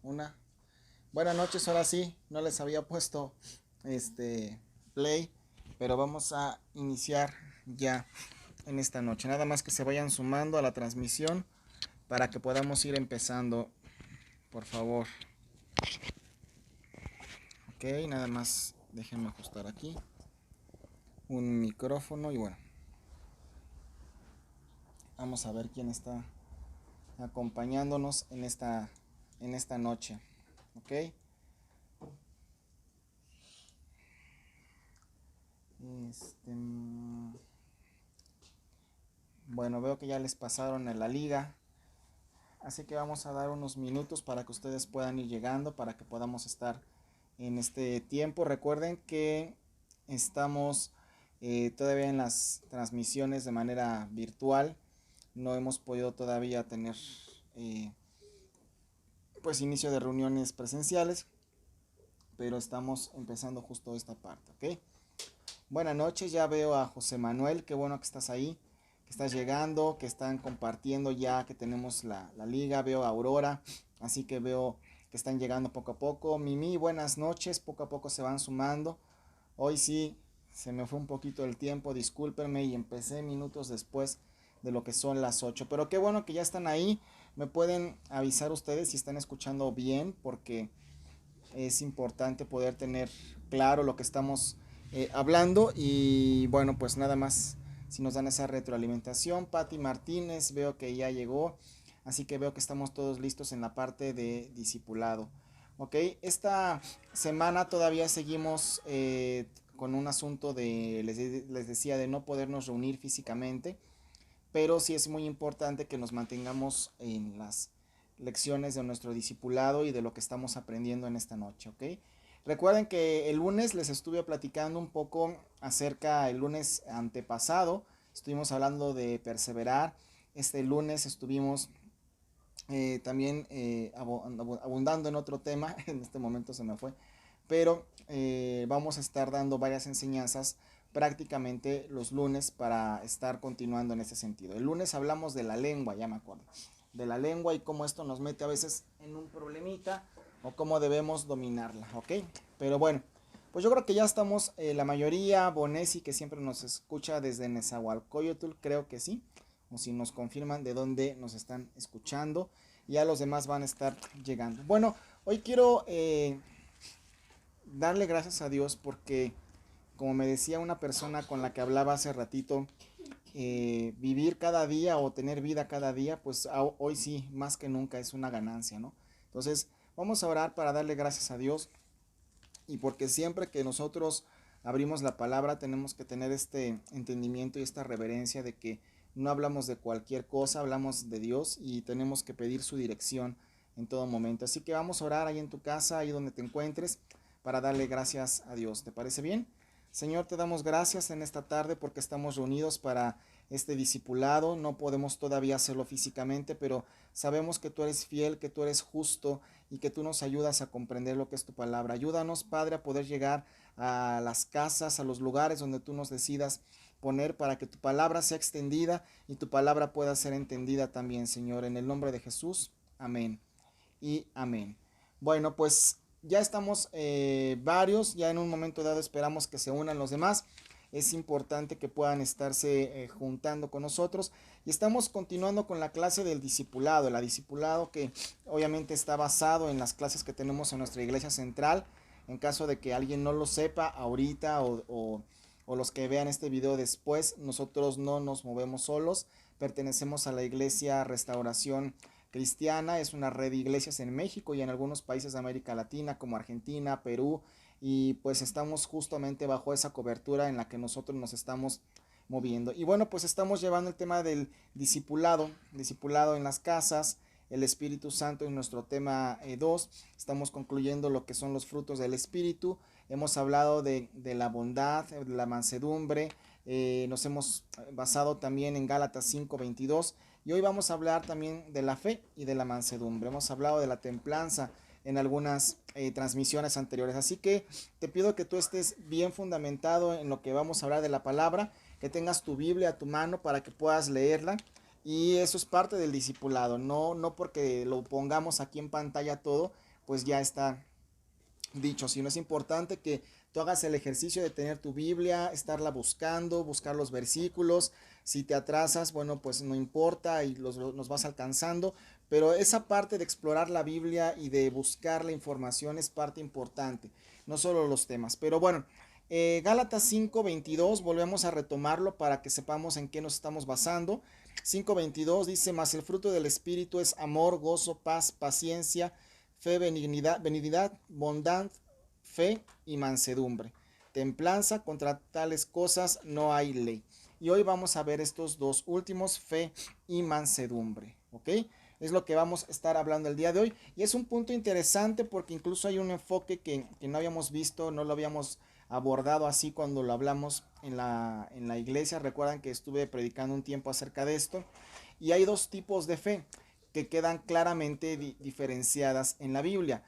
Una. Buenas noches, ahora sí, no les había puesto play, pero vamos a iniciar ya en esta noche. Nada más que se vayan sumando a la transmisión para que podamos ir empezando, por favor. Ok, nada más déjenme ajustar aquí un micrófono y bueno, vamos a ver quién está acompañándonos en esta noche. Ok. Este, bueno, veo que ya les pasaron en la liga. Así que vamos a dar unos minutos para que ustedes puedan ir llegando, para que podamos estar en este tiempo. Recuerden que estamos todavía en las transmisiones de manera virtual. No hemos podido todavía tener pues inicio de reuniones presenciales, pero estamos empezando justo esta parte, ¿ok? Buenas noches, ya veo a José Manuel, qué bueno que estás ahí, que estás llegando, que están compartiendo ya que tenemos la liga, veo a Aurora, así que veo que están llegando poco a poco. Mimi, buenas noches, poco a poco se van sumando. Hoy sí, se me fue un poquito el tiempo, discúlpenme y empecé minutos después de lo que son las 8, pero qué bueno que ya están ahí, me pueden avisar ustedes si están escuchando bien, porque es importante poder tener claro lo que estamos hablando y bueno, pues nada más si nos dan esa retroalimentación. Patti Martínez, veo que ya llegó, así que veo que estamos todos listos en la parte de discipulado. Ok, esta semana todavía seguimos con un asunto de, les decía, de no podernos reunir físicamente, pero sí es muy importante que nos mantengamos en las lecciones de nuestro discipulado y de lo que estamos aprendiendo en esta noche, ¿ok? Recuerden que el lunes les estuve platicando un poco acerca, el lunes antepasado, estuvimos hablando de perseverar, este lunes estuvimos también abundando en otro tema, en este momento se me fue, pero vamos a estar dando varias enseñanzas prácticamente los lunes para estar continuando en ese sentido. El lunes hablamos de la lengua, ya me acuerdo, de la lengua y cómo esto nos mete a veces en un problemita o cómo debemos dominarla, ¿ok? Pero bueno, pues yo creo que ya estamos, la mayoría, Bonesi que siempre nos escucha desde Nezahualcóyotl, creo que sí, o si nos confirman de dónde nos están escuchando, ya los demás van a estar llegando. Bueno, hoy quiero darle gracias a Dios porque, como me decía una persona con la que hablaba hace ratito, vivir cada día o tener vida cada día, pues hoy sí, más que nunca es una ganancia, ¿no? Entonces, vamos a orar para darle gracias a Dios y porque siempre que nosotros abrimos la palabra tenemos que tener este entendimiento y esta reverencia de que no hablamos de cualquier cosa, hablamos de Dios y tenemos que pedir su dirección en todo momento. Así que vamos a orar ahí en tu casa, ahí donde te encuentres, para darle gracias a Dios. ¿Te parece bien? Señor, te damos gracias en esta tarde porque estamos reunidos para este discipulado. No podemos todavía hacerlo físicamente, pero sabemos que tú eres fiel, que tú eres justo y que tú nos ayudas a comprender lo que es tu palabra. Ayúdanos, Padre, a poder llegar a las casas, a los lugares donde tú nos decidas poner para que tu palabra sea extendida y tu palabra pueda ser entendida también, Señor. En el nombre de Jesús, amén y amén. Bueno, pues ya estamos varios, ya en un momento dado esperamos que se unan los demás. Es importante que puedan estarse juntando con nosotros y estamos continuando con la clase del discipulado, el discipulado que obviamente está basado en las clases que tenemos en nuestra iglesia central. En caso de que alguien no lo sepa ahorita o los que vean este video después, nosotros no nos movemos solos, pertenecemos a la iglesia Restauración Cristiana, es una red de iglesias en México y en algunos países de América Latina como Argentina, Perú, y pues estamos justamente bajo esa cobertura en la que nosotros nos estamos moviendo. Y bueno, pues estamos llevando el tema del discipulado, discipulado en las casas, el Espíritu Santo en nuestro tema 2. Estamos concluyendo lo que son los frutos del Espíritu. Hemos hablado de la bondad, de la mansedumbre, nos hemos basado también en Gálatas 5:22 y hoy vamos a hablar también de la fe y de la mansedumbre. Hemos hablado de la templanza en algunas transmisiones anteriores. Así que te pido que tú estés bien fundamentado en lo que vamos a hablar de la palabra, que tengas tu Biblia a tu mano para que puedas leerla. Y eso es parte del discipulado, no porque lo pongamos aquí en pantalla todo, pues ya está dicho, sino es importante que tú hagas el ejercicio de tener tu Biblia, estarla buscando, buscar los versículos. Si te atrasas, bueno, pues no importa y los vas alcanzando, pero esa parte de explorar la Biblia y de buscar la información es parte importante, no solo los temas. Pero bueno, Gálatas 5:22, volvemos a retomarlo para que sepamos en qué nos estamos basando. 5:22 dice, mas el fruto del Espíritu es amor, gozo, paz, paciencia, fe, benignidad, bondad, fe y mansedumbre. Templanza, contra tales cosas no hay ley. Y hoy vamos a ver estos dos últimos, fe y mansedumbre, ¿ok? Es lo que vamos a estar hablando el día de hoy. Y es un punto interesante porque incluso hay un enfoque que no habíamos visto, no lo habíamos abordado así cuando lo hablamos en la iglesia. Recuerdan que estuve predicando un tiempo acerca de esto. Y hay dos tipos de fe que quedan claramente diferenciadas en la Biblia.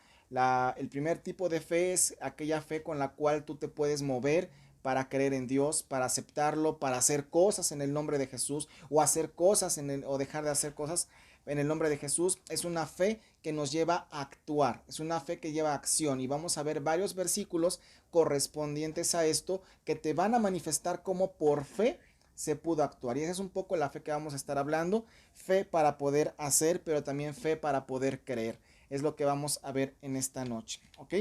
El primer tipo de fe es aquella fe con la cual tú te puedes mover para creer en Dios, para aceptarlo, para hacer cosas en el nombre de Jesús o hacer cosas o dejar de hacer cosas en el nombre de Jesús. Es una fe que nos lleva a actuar, es una fe que lleva a acción y vamos a ver varios versículos correspondientes a esto que te van a manifestar cómo por fe se pudo actuar. Y esa es un poco la fe que vamos a estar hablando, fe para poder hacer, pero también fe para poder creer. Es lo que vamos a ver en esta noche, ¿ok?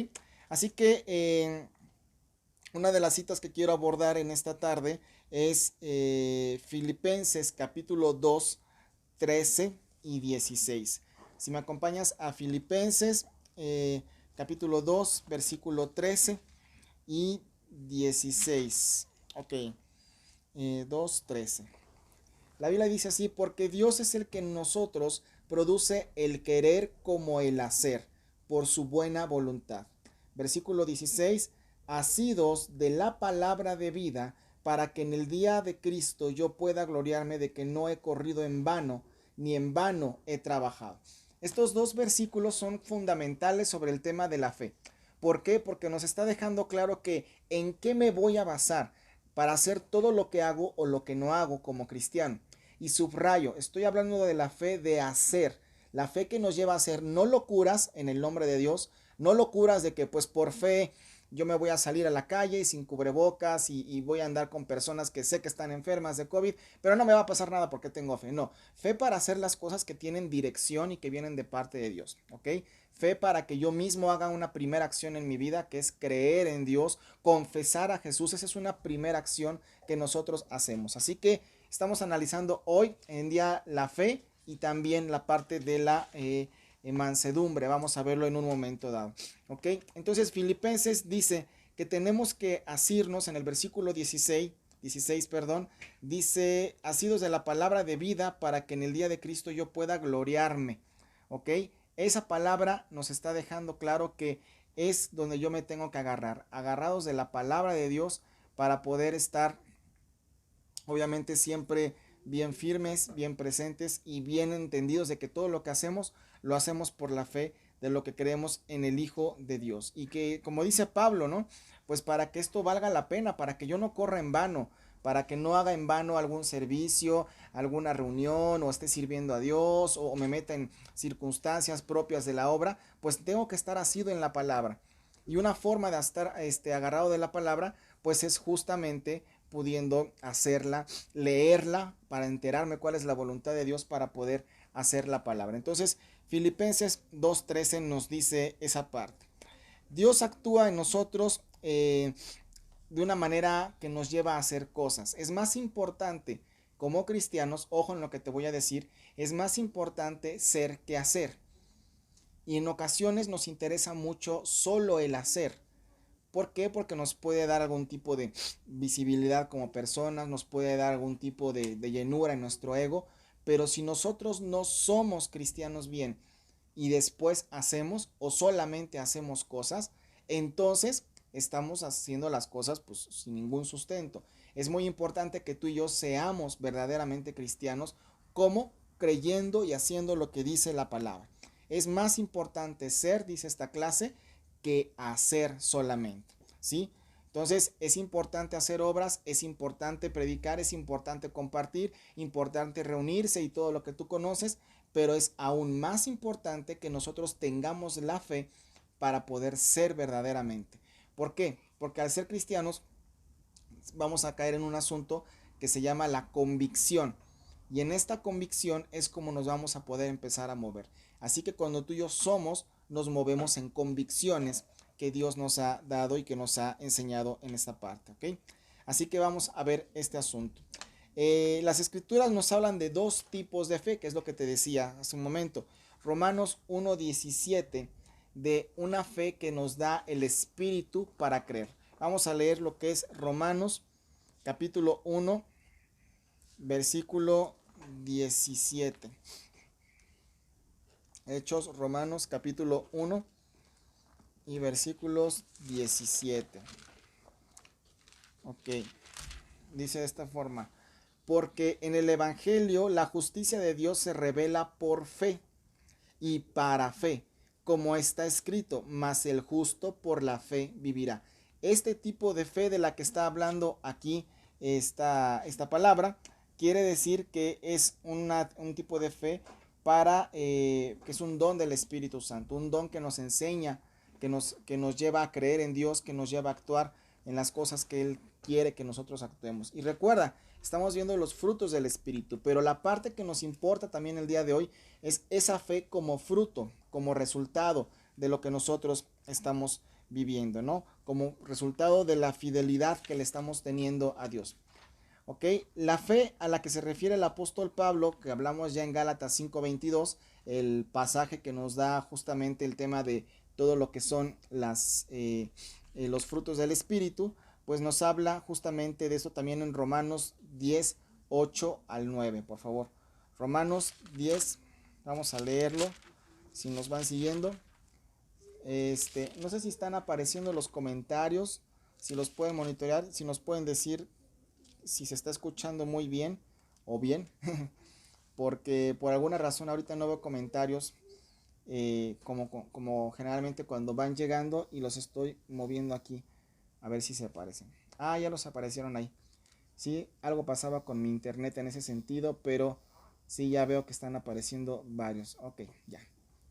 Así que una de las citas que quiero abordar en esta tarde es Filipenses capítulo 2, 13 y 16. Si me acompañas a Filipenses capítulo 2, versículo 13 y 16. Ok, 2, 13. La Biblia dice así, porque Dios es el que en nosotros produce el querer como el hacer, por su buena voluntad. Versículo 16, asidos de la palabra de vida, para que en el día de Cristo yo pueda gloriarme de que no he corrido en vano, ni en vano he trabajado. Estos dos versículos son fundamentales sobre el tema de la fe. ¿Por qué? Porque nos está dejando claro que en qué me voy a basar para hacer todo lo que hago o lo que no hago como cristiano. Y subrayo, estoy hablando de la fe de hacer, la fe que nos lleva a hacer no locuras en el nombre de Dios, no locuras de que pues por fe yo me voy a salir a la calle sin cubrebocas y voy a andar con personas que sé que están enfermas de COVID, pero no me va a pasar nada porque tengo fe. No, fe para hacer las cosas que tienen dirección y que vienen de parte de Dios, ¿ok? Fe para que yo mismo haga una primera acción en mi vida, que es creer en Dios, confesar a Jesús. Esa es una primera acción que nosotros hacemos. Así que estamos analizando hoy en día la fe y también la parte de la mansedumbre. Vamos a verlo en un momento dado. ¿Ok? Entonces Filipenses dice que tenemos que asirnos en el versículo 16, dice, asidos de la palabra de vida para que en el día de Cristo yo pueda gloriarme. ¿Ok? Esa palabra nos está dejando claro que es donde yo me tengo que agarrar, agarrados de la palabra de Dios para poder estar obviamente siempre bien firmes, bien presentes y bien entendidos de que todo lo que hacemos lo hacemos por la fe de lo que creemos en el Hijo de Dios. Y que, como dice Pablo, ¿no? Pues para que esto valga la pena, para que yo no corra en vano, para que no haga en vano algún servicio, alguna reunión, o esté sirviendo a Dios, o me meta en circunstancias propias de la obra, pues tengo que estar asido en la palabra. Y una forma de estar agarrado de la palabra, pues es justamente pudiendo hacerla, leerla, para enterarme cuál es la voluntad de Dios para poder hacer la palabra. Entonces, Filipenses 2:13 nos dice esa parte. Dios actúa en nosotros de una manera que nos lleva a hacer cosas. Es más importante como cristianos, ojo en lo que te voy a decir, es más importante ser que hacer. Y en ocasiones nos interesa mucho solo el hacer. ¿Por qué? Porque nos puede dar algún tipo de visibilidad como personas, nos puede dar algún tipo de llenura en nuestro ego, pero si nosotros no somos cristianos bien y después hacemos o solamente hacemos cosas, entonces estamos haciendo las cosas pues sin ningún sustento. Es muy importante que tú y yo seamos verdaderamente cristianos, como creyendo y haciendo lo que dice la palabra. Es más importante ser, dice esta clase, que hacer solamente, ¿sí? Entonces es importante hacer obras, es importante predicar, es importante compartir, importante reunirse y todo lo que tú conoces, pero es aún más importante que nosotros tengamos la fe para poder ser verdaderamente. ¿Por qué? Porque al ser cristianos vamos a caer en un asunto que se llama la convicción. Y en esta convicción es como nos vamos a poder empezar a mover. Así que cuando tú y yo somos, nos movemos en convicciones que Dios nos ha dado y que nos ha enseñado en esta parte, ¿ok? Así que vamos a ver este asunto. Las escrituras nos hablan de dos tipos de fe, que es lo que te decía hace un momento. Romanos 1:17, de una fe que nos da el Espíritu para creer. Vamos a leer lo que es Romanos capítulo 1, versículo 17. Hechos Romanos capítulo 1 y versículos 17. Ok, dice de esta forma: porque en el Evangelio la justicia de Dios se revela por fe y para fe, como está escrito, mas el justo por la fe vivirá. Este tipo de fe de la que está hablando aquí esta palabra, quiere decir que es un tipo de fe que es un don del Espíritu Santo, un don que nos enseña, que nos lleva a creer en Dios, que nos lleva a actuar en las cosas que Él quiere que nosotros actuemos. Y recuerda, estamos viendo los frutos del Espíritu, pero la parte que nos importa también el día de hoy es esa fe como fruto, como resultado de lo que nosotros estamos viviendo, ¿no? Como resultado de la fidelidad que le estamos teniendo a Dios. ¿Ok? La fe a la que se refiere el apóstol Pablo, que hablamos ya en Gálatas 5:22, el pasaje que nos da justamente el tema de todo lo que son los frutos del Espíritu, pues nos habla justamente de eso también en Romanos 10, 8 al 9, por favor. Romanos 10, vamos a leerlo, si nos van siguiendo. No sé si están apareciendo los comentarios, si los pueden monitorear, si nos pueden decir si se está escuchando muy bien o bien, porque por alguna razón ahorita no veo comentarios como generalmente cuando van llegando, y los estoy moviendo aquí a ver si se aparecen. Ah, ya los aparecieron ahí. Sí, algo pasaba con mi internet en ese sentido, pero sí, ya veo que están apareciendo varios. Ok, ya,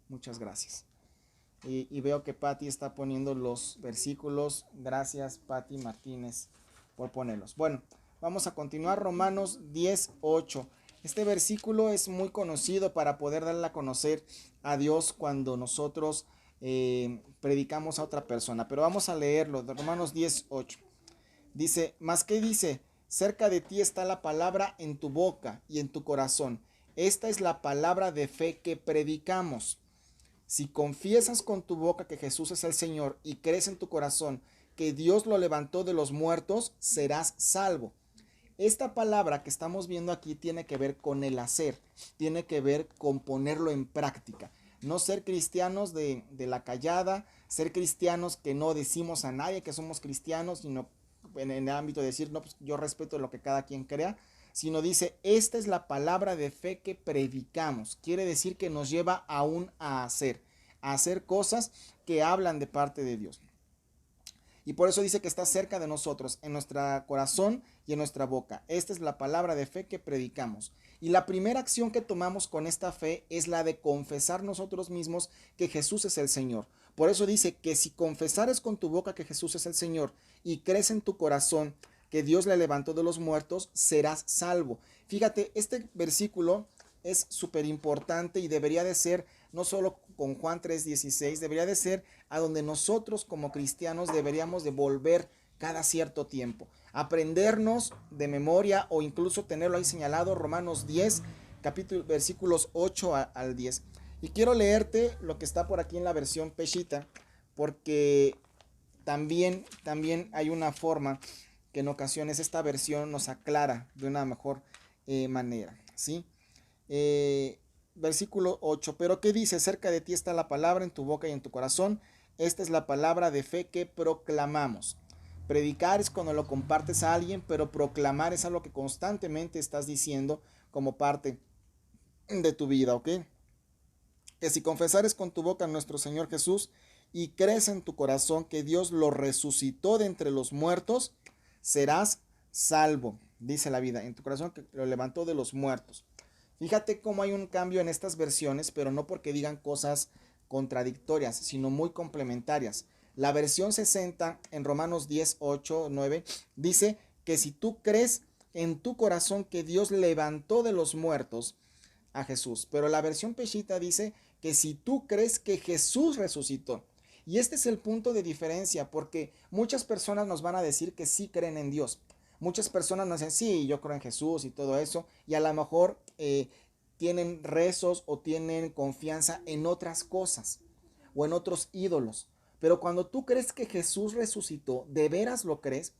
muchas gracias. Y veo que Patti está poniendo los versículos. Gracias, Patti Martínez, por ponerlos. Bueno, vamos a continuar. Romanos 10:8. Este versículo es muy conocido para poder darle a conocer a Dios cuando nosotros predicamos a otra persona. Pero vamos a leerlo, de Romanos 10:8. Dice, ¿más qué dice? Cerca de ti está la palabra en tu boca y en tu corazón. Esta es la palabra de fe que predicamos. Si confiesas con tu boca que Jesús es el Señor y crees en tu corazón que Dios lo levantó de los muertos, serás salvo. Esta palabra que estamos viendo aquí tiene que ver con el hacer, tiene que ver con ponerlo en práctica. No ser cristianos de la callada, ser cristianos que no decimos a nadie que somos cristianos, sino en el ámbito de decir, no, pues yo respeto lo que cada quien crea, sino dice, esta es la palabra de fe que predicamos. Quiere decir que nos lleva aún a hacer cosas que hablan de parte de Dios. Y por eso dice que está cerca de nosotros, en nuestro corazón y en nuestra boca. Esta es la palabra de fe que predicamos. Y la primera acción que tomamos con esta fe es la de confesar nosotros mismos que Jesús es el Señor. Por eso dice que si confesares con tu boca que Jesús es el Señor y crees en tu corazón que Dios le levantó de los muertos, serás salvo. Fíjate, este versículo es súper importante y debería de ser, no solo con Juan 3:16, debería de ser a donde nosotros como cristianos deberíamos de volver cada cierto tiempo. Aprendernos de memoria o incluso tenerlo ahí señalado, Romanos 10, versículos 8 al 10. Y quiero leerte lo que está por aquí en la versión Peshitta, porque también hay una forma que en ocasiones esta versión nos aclara de una mejor manera, ¿sí? Versículo 8, pero ¿qué dice? Cerca de ti está la palabra en tu boca y en tu corazón. Esta es la palabra de fe que proclamamos. Predicar es cuando lo compartes a alguien, pero proclamar es algo que constantemente estás diciendo como parte de tu vida, ¿ok? Que si confesares con tu boca a nuestro Señor Jesús y crees en tu corazón que Dios lo resucitó de entre los muertos, serás salvo, dice la vida, en tu corazón que lo levantó de los muertos. Fíjate cómo hay un cambio en estas versiones, pero no porque digan cosas contradictorias, sino muy complementarias. La versión 60 en Romanos 10, 8, 9 dice que si tú crees en tu corazón que Dios levantó de los muertos a Jesús, pero la versión Peshitta dice que si tú crees que Jesús resucitó. Y este es el punto de diferencia, porque muchas personas nos van a decir que sí creen en Dios. Muchas personas nos dicen, sí, yo creo en Jesús y todo eso, y a lo mejor tienen rezos o tienen confianza en otras cosas o en otros ídolos. Pero cuando tú crees que Jesús resucitó, de veras lo crees,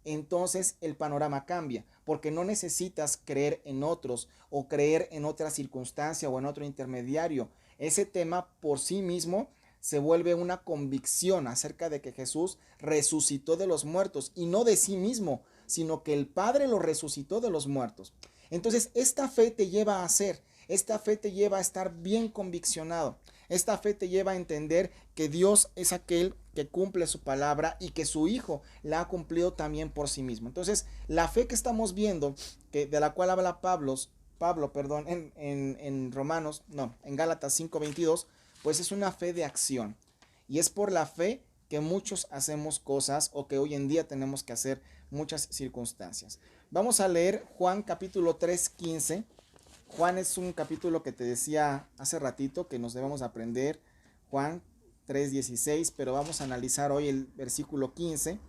entonces el panorama cambia, porque no necesitas creer en otros o creer en otra circunstancia o en otro intermediario. Ese tema por sí mismo se vuelve una convicción acerca de que Jesús resucitó de los muertos, y no de sí mismo, sino que el Padre lo resucitó de los muertos. Entonces esta fe te lleva a hacer, esta fe te lleva a estar bien conviccionado. Esta fe te lleva a entender que Dios es aquel que cumple su palabra y que su Hijo la ha cumplido también por sí mismo. Entonces, la fe que estamos viendo, de la cual habla Pablo, en Romanos, no, en Gálatas 5:22, pues es una fe de acción. Y es por la fe que muchos hacemos cosas, o que hoy en día tenemos que hacer muchas circunstancias. Vamos a leer Juan capítulo 3:15. Juan es un capítulo que te decía hace ratito que nos debemos aprender, Juan 3:16, pero vamos a analizar hoy el versículo 15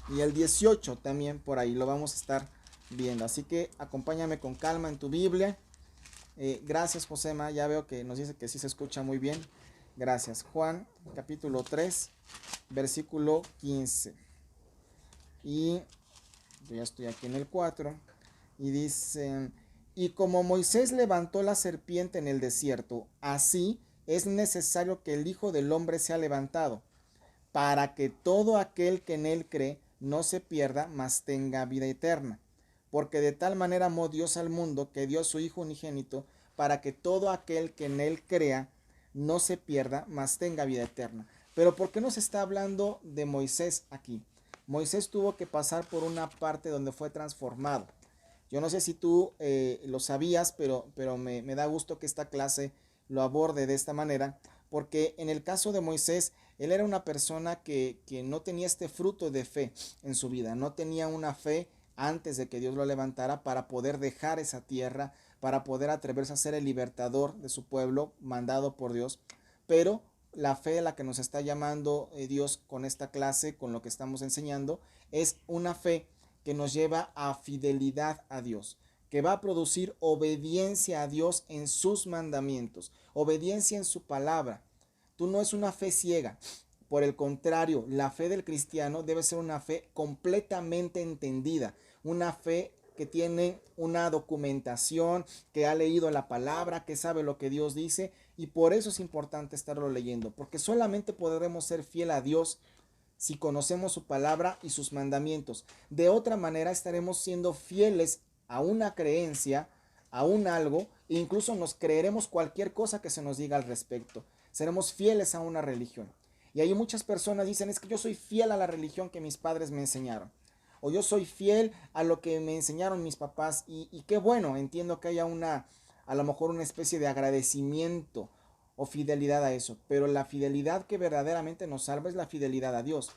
y el 18 también, por ahí lo vamos a estar viendo. Así que acompáñame con calma en tu Biblia. Gracias, Josema, ya veo que nos dice que sí se escucha muy bien. Gracias. Juan capítulo 3, versículo 15. Y yo ya estoy aquí en el 4 y dice: y como Moisés levantó la serpiente en el desierto, así es necesario que el Hijo del Hombre sea levantado, para que todo aquel que en él cree no se pierda, mas tenga vida eterna. Porque de tal manera amó Dios al mundo, que dio a su Hijo unigénito, para que todo aquel que en él crea no se pierda, mas tenga vida eterna. Pero ¿por qué nos está hablando de Moisés aquí? Moisés tuvo que pasar por una parte donde fue transformado. Yo no sé si tú lo sabías, pero me da gusto que esta clase lo aborde de esta manera, porque en el caso de Moisés, él era una persona que no tenía este fruto de fe en su vida, no tenía una fe antes de que Dios lo levantara para poder dejar esa tierra, para poder atreverse a ser el libertador de su pueblo, mandado por Dios. Pero la fe a la que nos está llamando Dios con esta clase, con lo que estamos enseñando, es una fe que nos lleva a fidelidad a Dios, que va a producir obediencia a Dios en sus mandamientos, obediencia en su palabra. Tú no es una fe ciega. Por el contrario, la fe del cristiano debe ser una fe completamente entendida, una fe que tiene una documentación, que ha leído la palabra, que sabe lo que Dios dice, y por eso es importante estarlo leyendo, porque solamente podremos ser fiel a Dios si conocemos su palabra y sus mandamientos. De otra manera estaremos siendo fieles a una creencia, a un algo, e incluso nos creeremos cualquier cosa que se nos diga al respecto. Seremos fieles a una religión. Y hay muchas personas dicen, es que yo soy fiel a la religión que mis padres me enseñaron, o yo soy fiel a lo que me enseñaron mis papás, y qué bueno, entiendo que haya a lo mejor una especie de agradecimiento o fidelidad a eso, pero la fidelidad que verdaderamente nos salva es la fidelidad a Dios.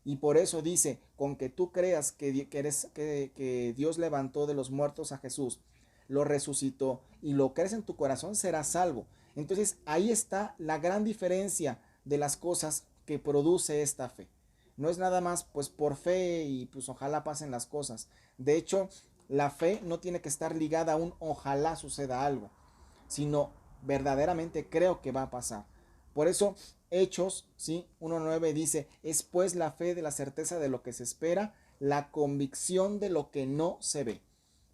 Y por eso dice, con que tú creas que Dios levantó de los muertos a Jesús, lo resucitó, y lo crees en tu corazón, serás salvo. Entonces ahí está la gran diferencia de las cosas que produce esta fe. No es nada más pues por fe y pues ojalá pasen las cosas. De hecho, la fe no tiene que estar ligada a un ojalá suceda algo, sino verdaderamente creo que va a pasar. Por eso Hechos, ¿sí? 1:9 dice, es pues la fe de la certeza de lo que se espera, la convicción de lo que no se ve.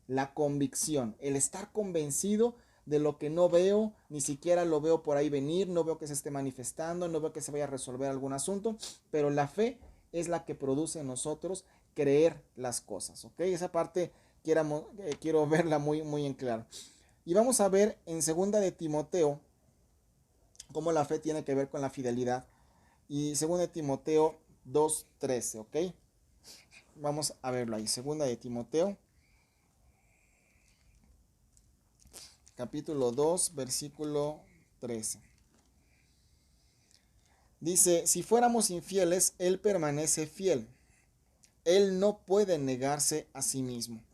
La convicción, el estar convencido de lo que no veo, ni siquiera lo veo por ahí venir, no veo que se esté manifestando, no veo que se vaya a resolver algún asunto, pero la fe es la que produce en nosotros creer las cosas, ¿ok? Esa parte quiero verla muy, muy en claro. Y vamos a ver en segunda de Timoteo cómo la fe tiene que ver con la fidelidad. Y segunda de Timoteo 2:13, ¿ok? Vamos a verlo ahí. Segunda de Timoteo, capítulo 2, versículo 13. Dice, si fuéramos infieles, Él permanece fiel. Él no puede negarse a sí mismo.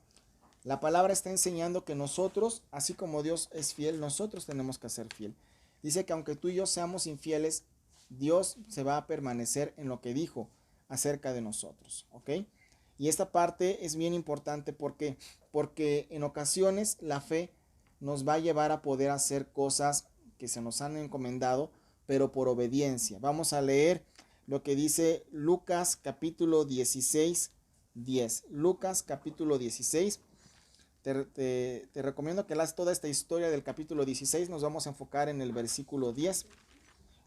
La palabra está enseñando que nosotros, así como Dios es fiel, nosotros tenemos que ser fiel. Dice que aunque tú y yo seamos infieles, Dios se va a permanecer en lo que dijo acerca de nosotros, ¿ok? Y esta parte es bien importante porque en ocasiones la fe nos va a llevar a poder hacer cosas que se nos han encomendado, pero por obediencia. Vamos a leer lo que dice Lucas capítulo 16, 10. Lucas capítulo 16. Te recomiendo que leas toda esta historia del capítulo 16. Nos vamos a enfocar en el versículo 10.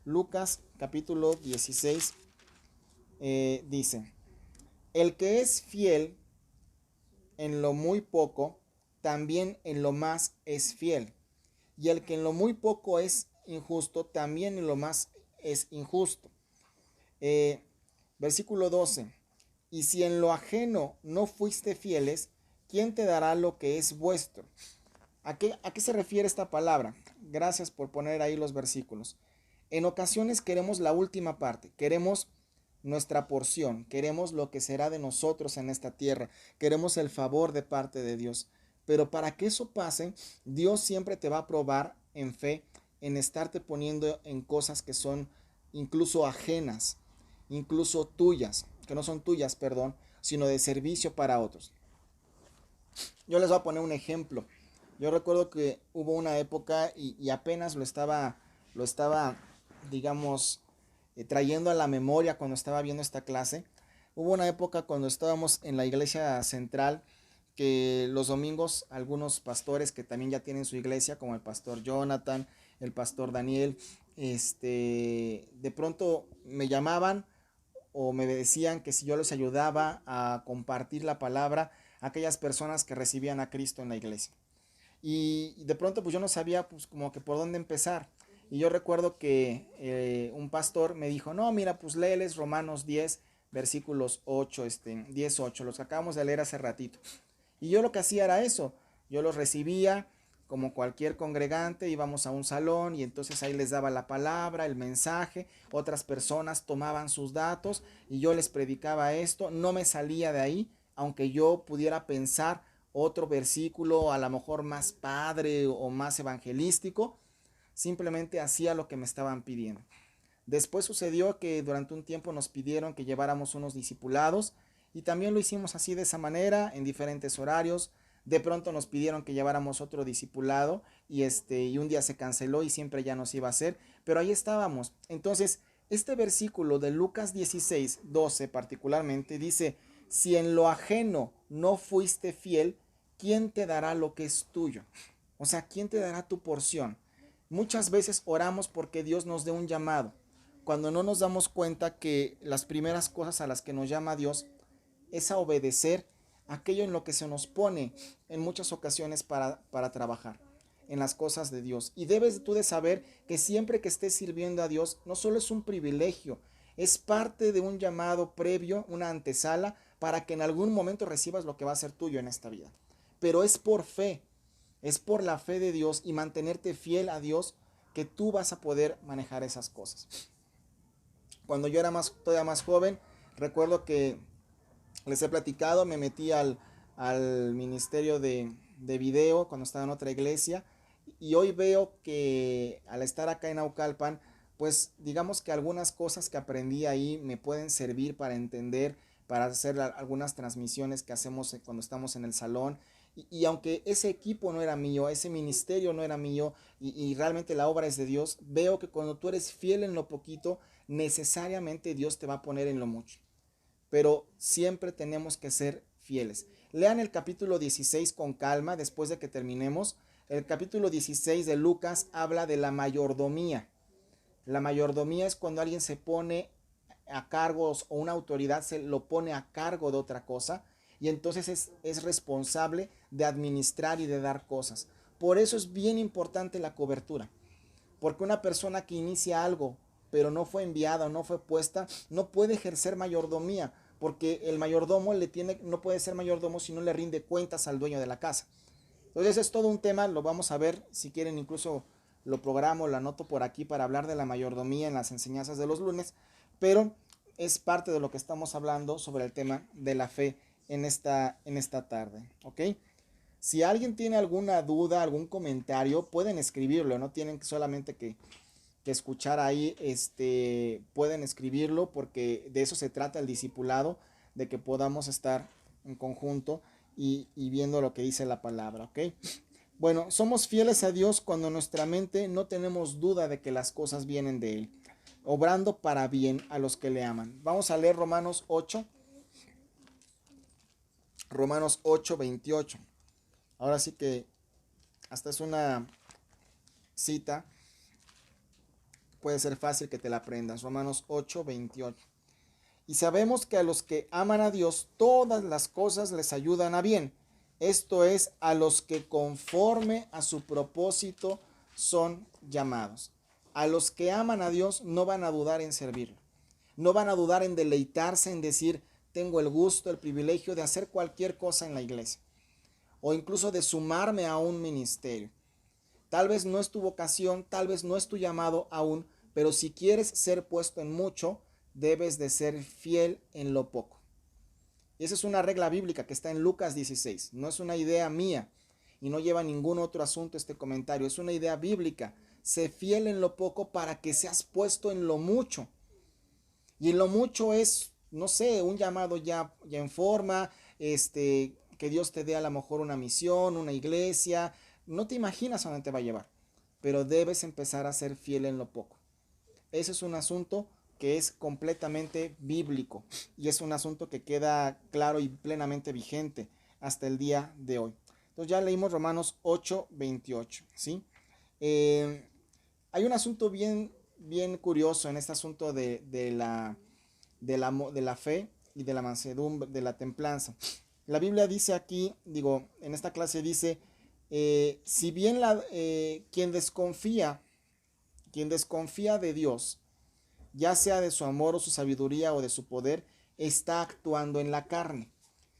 Lucas capítulo 16 dice, el que es fiel en lo muy poco, también en lo más es fiel. Y el que en lo muy poco es injusto, también en lo más es injusto. Versículo 12. Y si en lo ajeno no fuiste fieles, ¿quién te dará lo que es vuestro? ¿A qué se refiere esta palabra? Gracias por poner ahí los versículos. En ocasiones queremos la última parte, queremos nuestra porción, queremos lo que será de nosotros en esta tierra, queremos el favor de parte de Dios. Pero para que eso pase, Dios siempre te va a probar en fe, en estarte poniendo en cosas que son incluso ajenas, incluso tuyas, que no son tuyas, perdón, sino de servicio para otros. Yo les voy a poner un ejemplo. Yo recuerdo que hubo una época y apenas lo estaba, digamos, trayendo a la memoria cuando estaba viendo esta clase. Hubo una época cuando estábamos en la iglesia central que los domingos algunos pastores que también ya tienen su iglesia, como el pastor Jonathan, el pastor Daniel, de pronto me llamaban o me decían que si yo les ayudaba a compartir la palabra a aquellas personas que recibían a Cristo en la iglesia. Y de pronto pues yo no sabía pues como que por dónde empezar. Y yo recuerdo que un pastor me dijo, no, mira, pues léeles Romanos 10, versículos 8, 10, 8, los que acabamos de leer hace ratito. Y yo lo que hacía era eso, yo los recibía como cualquier congregante, íbamos a un salón y entonces ahí les daba la palabra, el mensaje, otras personas tomaban sus datos y yo les predicaba esto, no me salía de ahí, aunque yo pudiera pensar otro versículo a lo mejor más padre o más evangelístico, simplemente hacía lo que me estaban pidiendo. Después sucedió que durante un tiempo nos pidieron que lleváramos unos discipulados y también lo hicimos así de esa manera en diferentes horarios. De pronto nos pidieron que lleváramos otro discipulado y un día se canceló y siempre ya nos iba a hacer, pero ahí estábamos. Entonces, este versículo de Lucas 16, 12 particularmente dice, si en lo ajeno no fuiste fiel, ¿quién te dará lo que es tuyo? O sea, ¿quién te dará tu porción? Muchas veces oramos porque Dios nos dé un llamado, cuando no nos damos cuenta que las primeras cosas a las que nos llama Dios es a obedecer aquello en lo que se nos pone en muchas ocasiones para trabajar en las cosas de Dios. Y debes tú de saber que siempre que estés sirviendo a Dios, no solo es un privilegio, es parte de un llamado previo, una antesala, para que en algún momento recibas lo que va a ser tuyo en esta vida. Pero es por fe, es por la fe de Dios y mantenerte fiel a Dios que tú vas a poder manejar esas cosas. Cuando yo era todavía más joven, recuerdo que les he platicado, me metí al ministerio de video cuando estaba en otra iglesia y hoy veo que al estar acá en Naucalpan, pues digamos que algunas cosas que aprendí ahí me pueden servir para entender, para hacer algunas transmisiones que hacemos cuando estamos en el salón. Y aunque ese equipo no era mío, ese ministerio no era mío y realmente la obra es de Dios, veo que cuando tú eres fiel en lo poquito, necesariamente Dios te va a poner en lo mucho. Pero siempre tenemos que ser fieles. Lean el capítulo 16 con calma después de que terminemos. El capítulo 16 de Lucas habla de la mayordomía. La mayordomía es cuando alguien se pone a cargo o una autoridad se lo pone a cargo de otra cosa y entonces es responsable de administrar y de dar cosas. Por eso es bien importante la cobertura. Porque una persona que inicia algo pero no fue enviada o no fue puesta, no puede ejercer mayordomía, porque el mayordomo no puede ser mayordomo si no le rinde cuentas al dueño de la casa. Entonces es todo un tema, lo vamos a ver, si quieren incluso lo programo, lo anoto por aquí para hablar de la mayordomía en las enseñanzas de los lunes, pero es parte de lo que estamos hablando sobre el tema de la fe en esta tarde, ¿ok? Si alguien tiene alguna duda, algún comentario, pueden escribirlo, no tienen solamente que escuchar ahí, pueden escribirlo porque de eso se trata el discipulado, de que podamos estar en conjunto y viendo lo que dice la palabra, ¿ok? Bueno, somos fieles a Dios cuando en nuestra mente no tenemos duda de que las cosas vienen de Él, obrando para bien a los que le aman. Vamos a leer Romanos 8, 28. Ahora sí que hasta es una cita, puede ser fácil que te la aprendas. Romanos 8, 28. Y sabemos que a los que aman a Dios, todas las cosas les ayudan a bien. Esto es, a los que conforme a su propósito son llamados. A los que aman a Dios no van a dudar en servirlo. No van a dudar en deleitarse, en decir, tengo el gusto, el privilegio de hacer cualquier cosa en la iglesia. O incluso de sumarme a un ministerio. Tal vez no es tu vocación, tal vez no es tu llamado aún, pero si quieres ser puesto en mucho, debes de ser fiel en lo poco. Y esa es una regla bíblica que está en Lucas 16. No es una idea mía y no lleva ningún otro asunto este comentario. Es una idea bíblica. Sé fiel en lo poco para que seas puesto en lo mucho. Y en lo mucho es, no sé, un llamado ya en forma, que Dios te dé a lo mejor una misión, una iglesia. No te imaginas a dónde te va a llevar, pero debes empezar a ser fiel en lo poco. Ese es un asunto que es completamente bíblico y es un asunto que queda claro y plenamente vigente hasta el día de hoy. Entonces ya leímos Romanos 8, 28, ¿sí? Hay un asunto bien curioso en este asunto de la fe y de la mansedumbre, de la templanza. La Biblia dice aquí, en esta clase dice, si bien quien desconfía de Dios, ya sea de su amor o su sabiduría o de su poder, está actuando en la carne.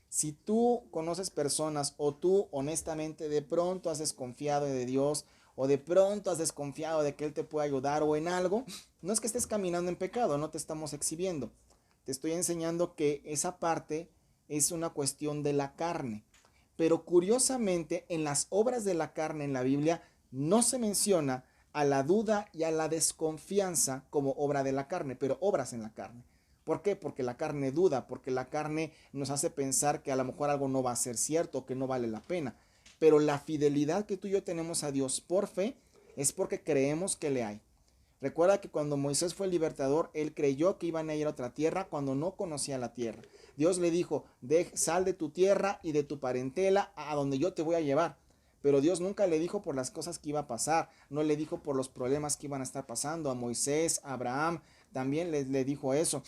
Si tú conoces personas o tú honestamente de pronto has desconfiado de Dios o de pronto has desconfiado de que Él te puede ayudar o en algo, no es que estés caminando en pecado, no te estamos exhibiendo. Te estoy enseñando que esa parte es una cuestión de la carne. Pero curiosamente en las obras de la carne en la Biblia no se menciona a la duda y a la desconfianza como obra de la carne, pero obras en la carne. ¿Por qué? Porque la carne duda, porque la carne nos hace pensar que a lo mejor algo no va a ser cierto, que no vale la pena. Pero la fidelidad que tú y yo tenemos a Dios por fe es porque creemos que le hay. Recuerda que cuando Moisés fue el libertador, él creyó que iban a ir a otra tierra cuando no conocía la tierra. Dios le dijo, sal de tu tierra y de tu parentela a donde yo te voy a llevar. Pero Dios nunca le dijo por las cosas que iba a pasar, no le dijo por los problemas que iban a estar pasando. A Moisés, a Abraham, también le dijo eso.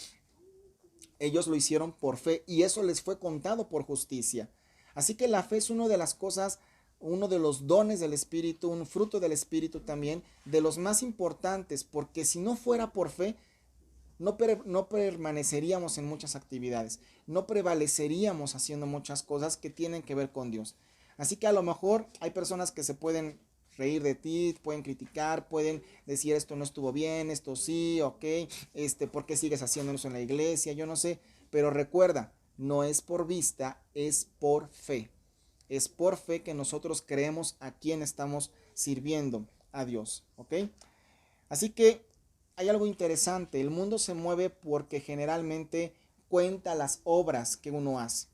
Ellos lo hicieron por fe y eso les fue contado por justicia. Así que la fe es una de las cosas, uno de los dones del Espíritu, un fruto del Espíritu también, de los más importantes, porque si no fuera por fe, no permaneceríamos en muchas actividades, no prevaleceríamos haciendo muchas cosas que tienen que ver con Dios. Así que a lo mejor hay personas que se pueden reír de ti, pueden criticar, pueden decir esto no estuvo bien, esto sí, ok, ¿por qué sigues haciendo eso en la iglesia? Yo no sé, pero recuerda, no es por vista, es por fe. Es por fe que nosotros creemos a quién estamos sirviendo, a Dios, ¿ok? Así que hay algo interesante, el mundo se mueve porque generalmente cuenta las obras que uno hace,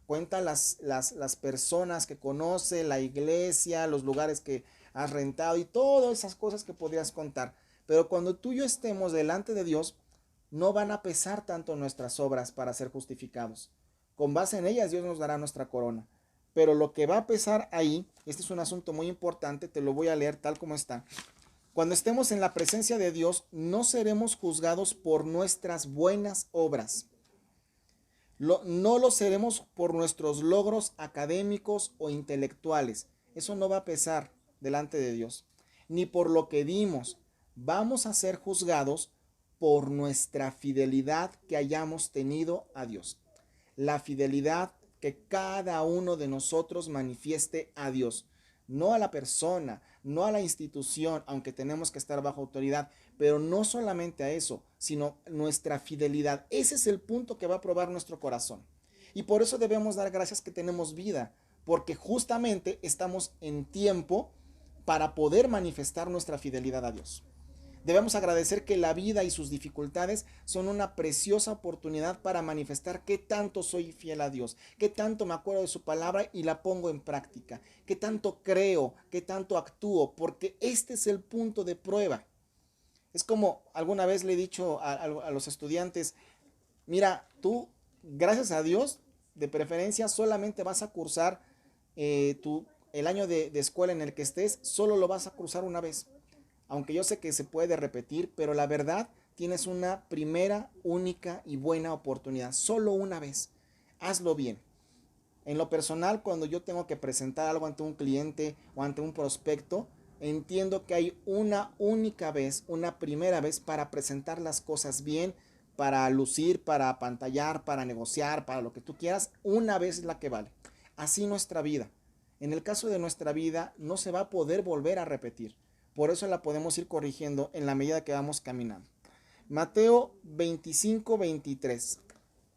cuenta las personas que conoce, la iglesia, los lugares que has rentado y todas esas cosas que podrías contar. Pero cuando tú y yo estemos delante de Dios, no van a pesar tanto nuestras obras para ser justificados. Con base en ellas Dios nos dará nuestra corona. Pero lo que va a pesar ahí, este es un asunto muy importante, te lo voy a leer tal como está. Cuando estemos en la presencia de Dios, no seremos juzgados por nuestras buenas obras. No lo seremos por nuestros logros académicos o intelectuales. Eso no va a pesar delante de Dios. Ni por lo que dimos. Vamos a ser juzgados por nuestra fidelidad que hayamos tenido a Dios. La fidelidad que cada uno de nosotros manifieste a Dios. No a la persona, no a la institución, aunque tenemos que estar bajo autoridad, pero no solamente a eso, sino nuestra fidelidad. Ese es el punto que va a probar nuestro corazón. Y por eso debemos dar gracias que tenemos vida, porque justamente estamos en tiempo para poder manifestar nuestra fidelidad a Dios. Debemos agradecer que la vida y sus dificultades son una preciosa oportunidad para manifestar qué tanto soy fiel a Dios, qué tanto me acuerdo de su palabra y la pongo en práctica, qué tanto creo, qué tanto actúo, porque este es el punto de prueba. Es como alguna vez le he dicho a los estudiantes, mira, tú, gracias a Dios, de preferencia solamente vas a cursar el año de escuela en el que estés, solo lo vas a cursar una vez. Aunque yo sé que se puede repetir, pero la verdad, tienes una primera, única y buena oportunidad, solo una vez. Hazlo bien. En lo personal, cuando yo tengo que presentar algo ante un cliente o ante un prospecto, entiendo que hay una única vez, una primera vez para presentar las cosas bien, para lucir, para apantallar, para negociar, para lo que tú quieras. Una vez es la que vale. Así nuestra vida. En el caso de nuestra vida, no se va a poder volver a repetir. Por eso la podemos ir corrigiendo en la medida que vamos caminando. Mateo 25:23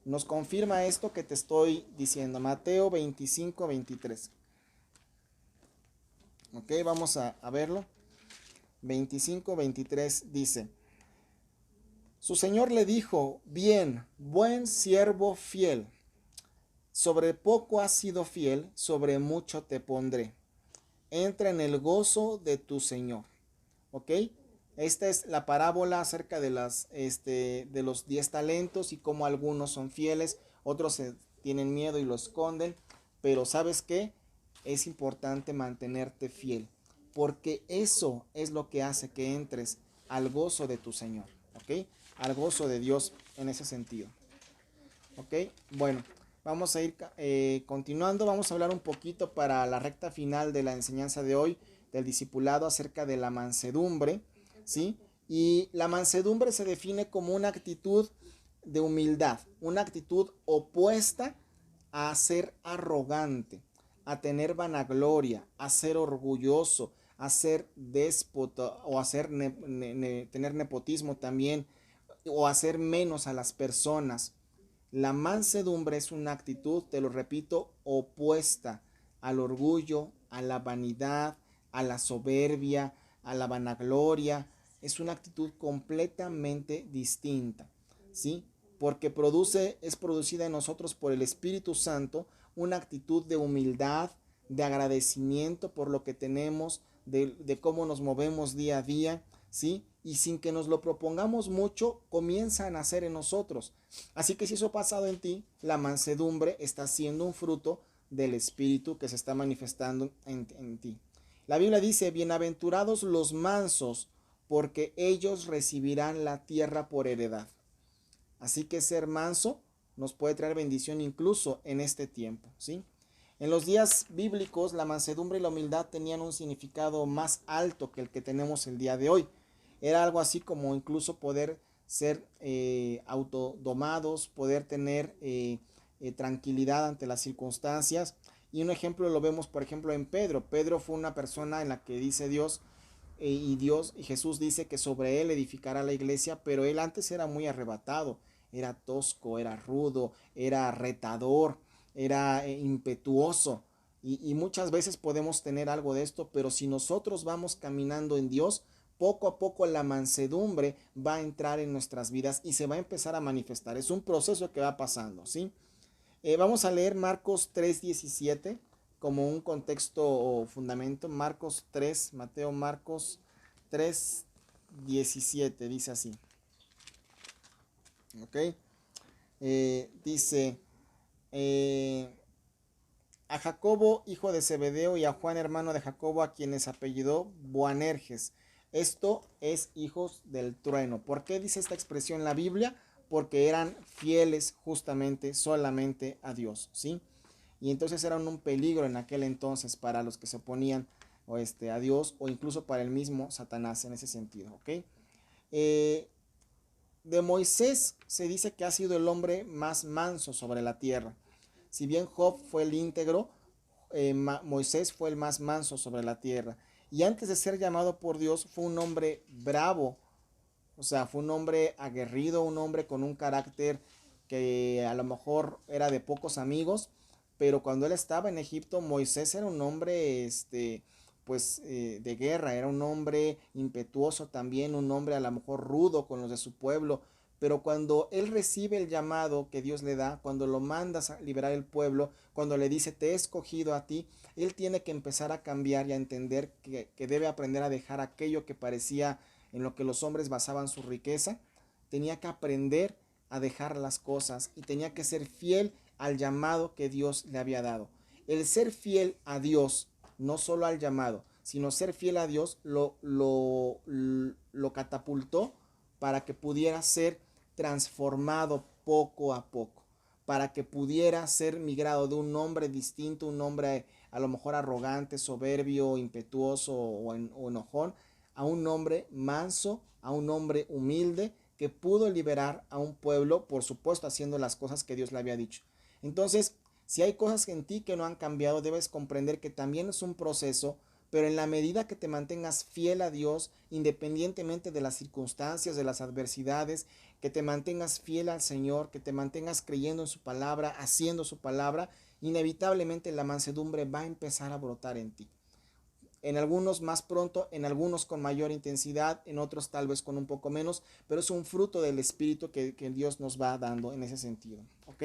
nos confirma esto que te estoy diciendo. Mateo 25:23. Ok, vamos a verlo. 25:23 dice: su señor le dijo, bien, buen siervo fiel, sobre poco has sido fiel, sobre mucho te pondré. Entra en el gozo de tu señor. ¿Ok? Esta es la parábola acerca de los 10 talentos y cómo algunos son fieles, otros tienen miedo y lo esconden, pero ¿sabes qué? Es importante mantenerte fiel, porque eso es lo que hace que entres al gozo de tu Señor, ¿ok? Al gozo de Dios en ese sentido, ¿ok? Bueno, vamos a ir continuando, vamos a hablar un poquito para la recta final de la enseñanza de hoy, del discipulado, acerca de la mansedumbre, ¿sí? Y la mansedumbre se define como una actitud de humildad, una actitud opuesta a ser arrogante, a tener vanagloria, a ser orgulloso, a ser déspota o a tener nepotismo también, o hacer menos a las personas. La mansedumbre es una actitud, te lo repito, opuesta al orgullo, a la vanidad, a la soberbia, a la vanagloria. Es una actitud completamente distinta, ¿sí? Porque es producida en nosotros por el Espíritu Santo una actitud de humildad, de agradecimiento por lo que tenemos, de cómo nos movemos día a día, ¿sí? Y sin que nos lo propongamos mucho, comienza a nacer en nosotros. Así que si eso ha pasado en ti, la mansedumbre está siendo un fruto del Espíritu que se está manifestando en ti. La Biblia dice, bienaventurados los mansos, porque ellos recibirán la tierra por heredad. Así que ser manso nos puede traer bendición incluso en este tiempo, ¿sí? En los días bíblicos, la mansedumbre y la humildad tenían un significado más alto que el que tenemos el día de hoy. Era algo así como incluso poder ser autodomados, poder tener tranquilidad ante las circunstancias. Y un ejemplo lo vemos, por ejemplo, en Pedro. Pedro fue una persona en la que dice Dios, y Jesús dice que sobre él edificará la iglesia, pero él antes era muy arrebatado, era tosco, era rudo, era retador, era impetuoso. Y muchas veces podemos tener algo de esto, pero si nosotros vamos caminando en Dios, poco a poco la mansedumbre va a entrar en nuestras vidas y se va a empezar a manifestar. Es un proceso que va pasando, ¿sí? Vamos a leer Marcos 3:17 como un contexto o fundamento. Marcos 3:17 dice así. ¿Ok? Dice, a Jacobo, hijo de Zebedeo, y a Juan, hermano de Jacobo, a quienes apellidó Boanerges. Esto es hijos del trueno. ¿Por qué dice esta expresión en la Biblia? Porque eran fieles justamente solamente a Dios, ¿sí? Y entonces eran un peligro en aquel entonces para los que se oponían a Dios, o incluso para el mismo Satanás en ese sentido, ¿ok? De Moisés se dice que ha sido el hombre más manso sobre la tierra. Si bien Job fue el íntegro, Moisés fue el más manso sobre la tierra. Y antes de ser llamado por Dios fue un hombre bravo, o sea, fue un hombre aguerrido, un hombre con un carácter que a lo mejor era de pocos amigos, pero cuando él estaba en Egipto, Moisés era un hombre, pues, de guerra, era un hombre impetuoso también, un hombre a lo mejor rudo con los de su pueblo, pero cuando él recibe el llamado que Dios le da, cuando lo mandas a liberar el pueblo, cuando le dice, te he escogido a ti, él tiene que empezar a cambiar y a entender que debe aprender a dejar aquello que parecía en lo que los hombres basaban su riqueza, tenía que aprender a dejar las cosas y tenía que ser fiel al llamado que Dios le había dado. El ser fiel a Dios, no solo al llamado, sino ser fiel a Dios, lo catapultó para que pudiera ser transformado poco a poco, para que pudiera ser migrado de un hombre distinto, un hombre a lo mejor arrogante, soberbio, impetuoso o enojón, a un hombre manso, a un hombre humilde que pudo liberar a un pueblo, por supuesto haciendo las cosas que Dios le había dicho. Entonces, si hay cosas en ti que no han cambiado, debes comprender que también es un proceso, pero en la medida que te mantengas fiel a Dios, independientemente de las circunstancias, de las adversidades, que te mantengas fiel al Señor, que te mantengas creyendo en su palabra, haciendo su palabra, inevitablemente la mansedumbre va a empezar a brotar en ti. En algunos más pronto, en algunos con mayor intensidad, en otros tal vez con un poco menos, pero es un fruto del Espíritu que Dios nos va dando en ese sentido. ¿Ok?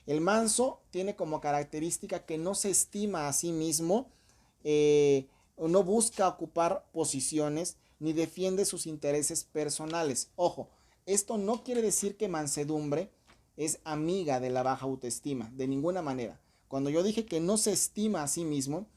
El manso tiene como característica que no se estima a sí mismo, no busca ocupar posiciones ni defiende sus intereses personales. Ojo, esto no quiere decir que mansedumbre es amiga de la baja autoestima, de ninguna manera. Cuando yo dije que no se estima a sí mismo,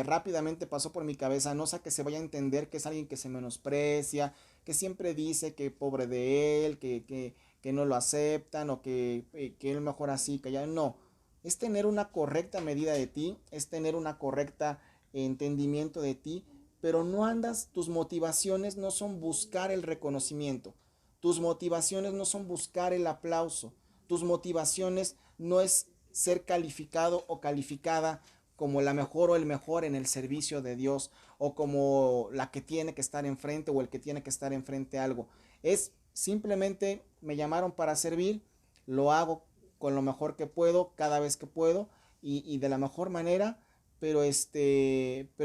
rápidamente pasó por mi cabeza, no sé, que se vaya a entender que es alguien que se menosprecia, que siempre dice que pobre de él, que no lo aceptan o que él mejor así, que ya no. Es tener una correcta medida de ti, es tener una correcta entendimiento de ti, pero no andas, tus motivaciones no son buscar el reconocimiento, tus motivaciones no son buscar el aplauso, tus motivaciones no es ser calificado o calificada como la mejor o el mejor en el servicio de Dios o como la que tiene que estar enfrente o el que tiene que estar enfrente a algo. Es simplemente me llamaron para servir, lo hago con lo mejor que puedo cada vez que puedo y de la mejor manera, pero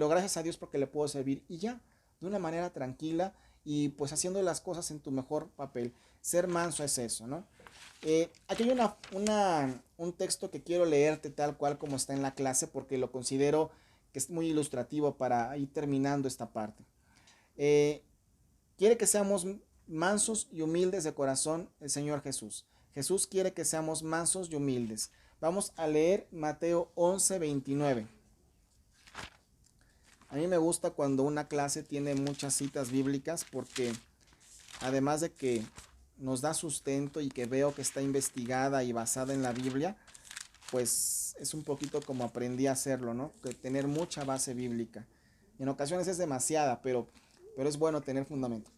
gracias a Dios porque le puedo servir y ya, de una manera tranquila y pues haciendo las cosas en tu mejor papel. Ser manso es eso, ¿no? Aquí hay un texto que quiero leerte tal cual como está en la clase porque lo considero que es muy ilustrativo para ir terminando esta parte. Eh, Quiere que seamos mansos y humildes de corazón el Señor Jesús. Jesús quiere que seamos mansos y humildes. Vamos a leer Mateo 11:29. A mí me gusta cuando una clase tiene muchas citas bíblicas porque además de que nos da sustento y que veo que está investigada y basada en la Biblia, pues es un poquito como aprendí a hacerlo, ¿no? Que tener mucha base bíblica. En ocasiones es demasiada, pero es bueno tener fundamento.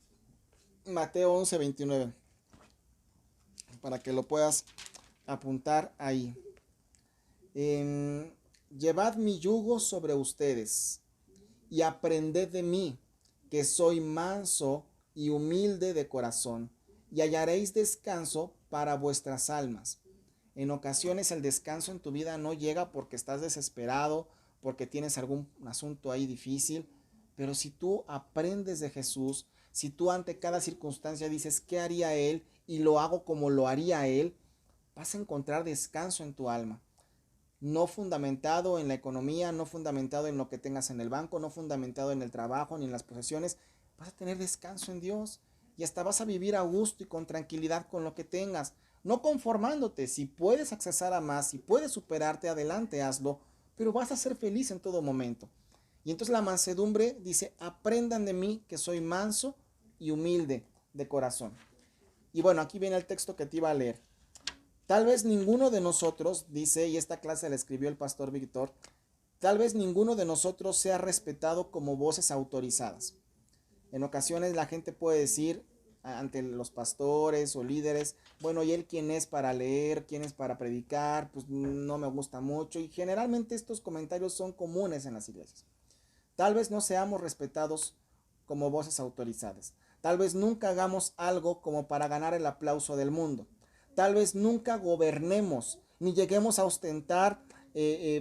Mateo 11:29, para que lo puedas apuntar ahí. Llevad mi yugo sobre ustedes y aprended de mí, que soy manso y humilde de corazón, y hallaréis descanso para vuestras almas. En ocasiones el descanso en tu vida no llega porque estás desesperado, porque tienes algún asunto ahí difícil, pero si tú aprendes de Jesús, si tú ante cada circunstancia dices, ¿qué haría Él? Y lo hago como lo haría Él, vas a encontrar descanso en tu alma. No fundamentado en la economía, no fundamentado en lo que tengas en el banco, no fundamentado en el trabajo ni en las posesiones, vas a tener descanso en Dios y hasta vas a vivir a gusto y con tranquilidad con lo que tengas, no conformándote. Si puedes accesar a más, si puedes superarte, adelante, hazlo, pero vas a ser feliz en todo momento. Y entonces la mansedumbre dice, aprendan de mí que soy manso y humilde de corazón. Y bueno, aquí viene el texto que te iba a leer. Tal vez ninguno de nosotros, dice, y esta clase la escribió el pastor Víctor, tal vez ninguno de nosotros sea respetado como voces autorizadas. En ocasiones la gente puede decir ante los pastores o líderes, bueno, ¿y él quién es para leer? ¿Quién es para predicar? Pues no me gusta mucho. Y generalmente estos comentarios son comunes en las iglesias. Tal vez no seamos respetados como voces autorizadas. Tal vez nunca hagamos algo como para ganar el aplauso del mundo. Tal vez nunca gobernemos, ni lleguemos a ostentar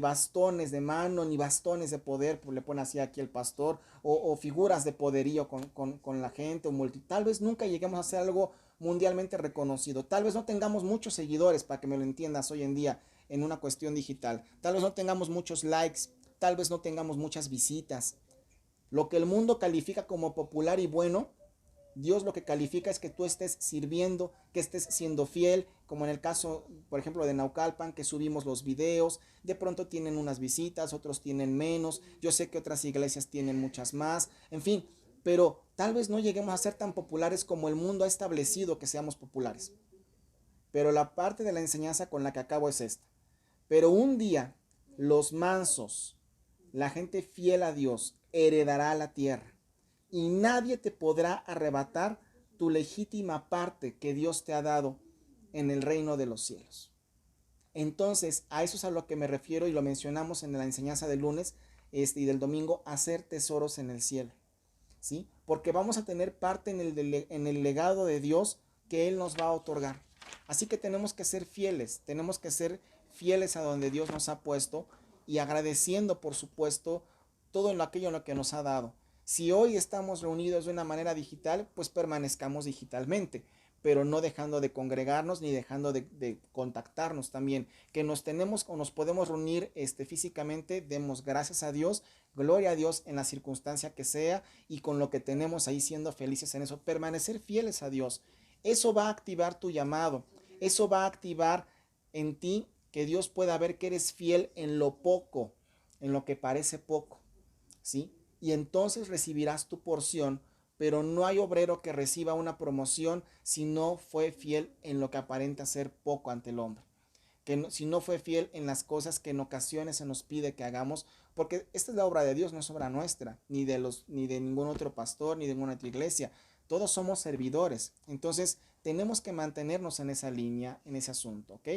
bastones de mano, ni bastones de poder, pues le pone así aquí el pastor, o figuras de poderío con la gente, tal vez nunca lleguemos a hacer algo mundialmente reconocido. Tal vez no tengamos muchos seguidores, para que me lo entiendas hoy en día, en una cuestión digital. Tal vez no tengamos muchos likes, tal vez no tengamos muchas visitas. Lo que el mundo califica como popular y bueno, Dios lo que califica es que tú estés sirviendo, que estés siendo fiel, como en el caso, por ejemplo, de Naucalpan, que subimos los videos, de pronto tienen unas visitas, otros tienen menos, yo sé que otras iglesias tienen muchas más, en fin, pero tal vez no lleguemos a ser tan populares como el mundo ha establecido que seamos populares. Pero la parte de la enseñanza con la que acabo es esta. Pero un día los mansos, la gente fiel a Dios, heredará la tierra y nadie te podrá arrebatar tu legítima parte que Dios te ha dado en el reino de los cielos. Entonces, a eso es a lo que me refiero y lo mencionamos en la enseñanza del lunes y del domingo, hacer tesoros en el cielo. ¿Sí? Porque vamos a tener parte en el legado de Dios que Él nos va a otorgar. Así que tenemos que ser fieles a donde Dios nos ha puesto y agradeciendo, por supuesto, todo aquello en lo que nos ha dado. Si hoy estamos reunidos de una manera digital, pues permanezcamos digitalmente, pero no dejando de congregarnos ni dejando de contactarnos también. Que nos tenemos o nos podemos reunir físicamente, demos gracias a Dios, gloria a Dios en la circunstancia que sea y con lo que tenemos ahí siendo felices en eso, permanecer fieles a Dios. Eso va a activar tu llamado, eso va a activar en ti que Dios pueda ver que eres fiel en lo poco, en lo que parece poco, ¿sí? Y entonces recibirás tu porción, pero no hay obrero que reciba una promoción si no fue fiel en lo que aparenta ser poco ante el hombre. Si no fue fiel en las cosas que en ocasiones se nos pide que hagamos, porque esta es la obra de Dios, no es obra nuestra, ni de ningún otro pastor, ni de ninguna otra iglesia. Todos somos servidores. Entonces, tenemos que mantenernos en esa línea, en ese asunto, ¿ok?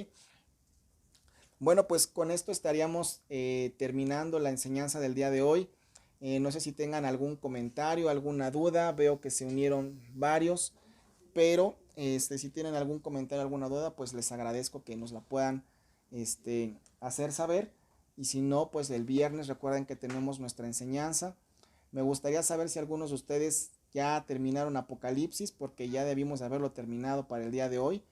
Bueno, pues con esto estaríamos terminando la enseñanza del día de hoy. No sé si tengan algún comentario, alguna duda. Veo que se unieron varios, pero si tienen algún comentario, alguna duda, pues les agradezco que nos la puedan hacer saber. Y si no, pues el viernes recuerden que tenemos nuestra enseñanza. Me gustaría saber si algunos de ustedes ya terminaron Apocalipsis, porque ya debimos haberlo terminado para el día de hoy.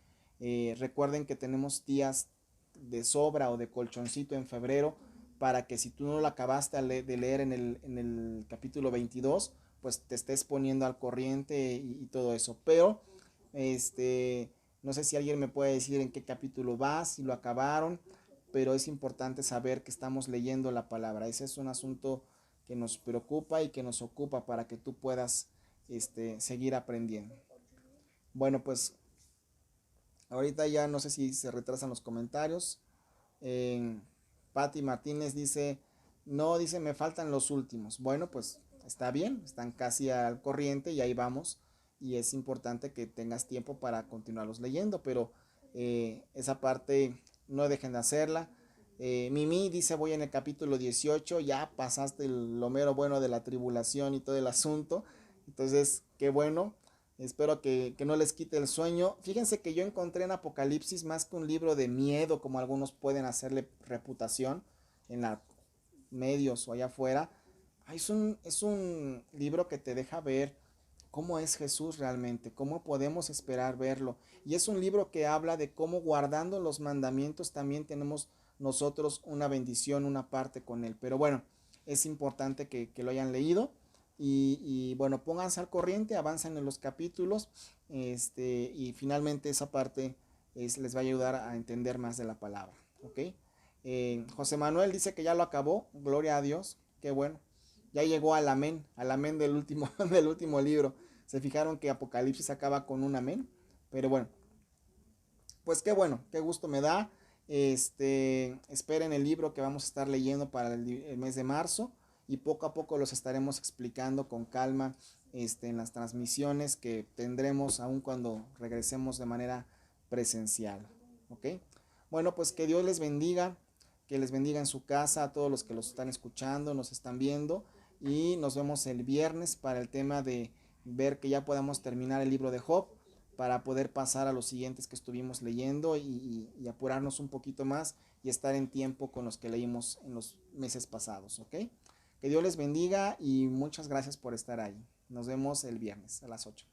Recuerden que tenemos días de sobra o de colchoncito en febrero para que si tú no lo acabaste de leer en el capítulo 22, pues te estés poniendo al corriente y todo eso. Pero no sé si alguien me puede decir en qué capítulo vas, si lo acabaron, pero es importante saber que estamos leyendo la palabra. Ese es un asunto que nos preocupa y que nos ocupa para que tú puedas seguir aprendiendo. Bueno, pues ahorita ya no sé si se retrasan los comentarios. Patti Martínez dice, no, dice, me faltan los últimos. Bueno, pues está bien, están casi al corriente y ahí vamos. Y es importante que tengas tiempo para continuarlos leyendo, pero esa parte no dejen de hacerla. Mimi dice, voy en el capítulo 18, ya pasaste lo mero bueno de la tribulación y todo el asunto. Entonces, qué bueno. Espero que no les quite el sueño. Fíjense que yo encontré en Apocalipsis más que un libro de miedo, como algunos pueden hacerle reputación en los medios o allá afuera. Es un libro que te deja ver cómo es Jesús realmente, cómo podemos esperar verlo. Y es un libro que habla de cómo guardando los mandamientos también tenemos nosotros una bendición, una parte con él. Pero bueno, es importante que lo hayan leído. Y bueno, pónganse al corriente, avanzan en los capítulos y finalmente esa parte les va a ayudar a entender más de la palabra. ¿Ok? José Manuel dice que ya lo acabó, gloria a Dios, qué bueno. Ya llegó al amén del último, del último libro. Se fijaron que Apocalipsis acaba con un amén, pero bueno, pues qué bueno, qué gusto me da. Esperen el libro que vamos a estar leyendo para el mes de marzo y poco a poco los estaremos explicando con calma en las transmisiones que tendremos aún cuando regresemos de manera presencial. ¿Ok? Bueno, pues que Dios les bendiga, que les bendiga en su casa a todos los que los están escuchando, nos están viendo y nos vemos el viernes para el tema de ver que ya podamos terminar el libro de Job para poder pasar a los siguientes que estuvimos leyendo y apurarnos un poquito más y estar en tiempo con los que leímos en los meses pasados, ¿ok? Que Dios les bendiga y muchas gracias por estar ahí. Nos vemos el viernes a las 8.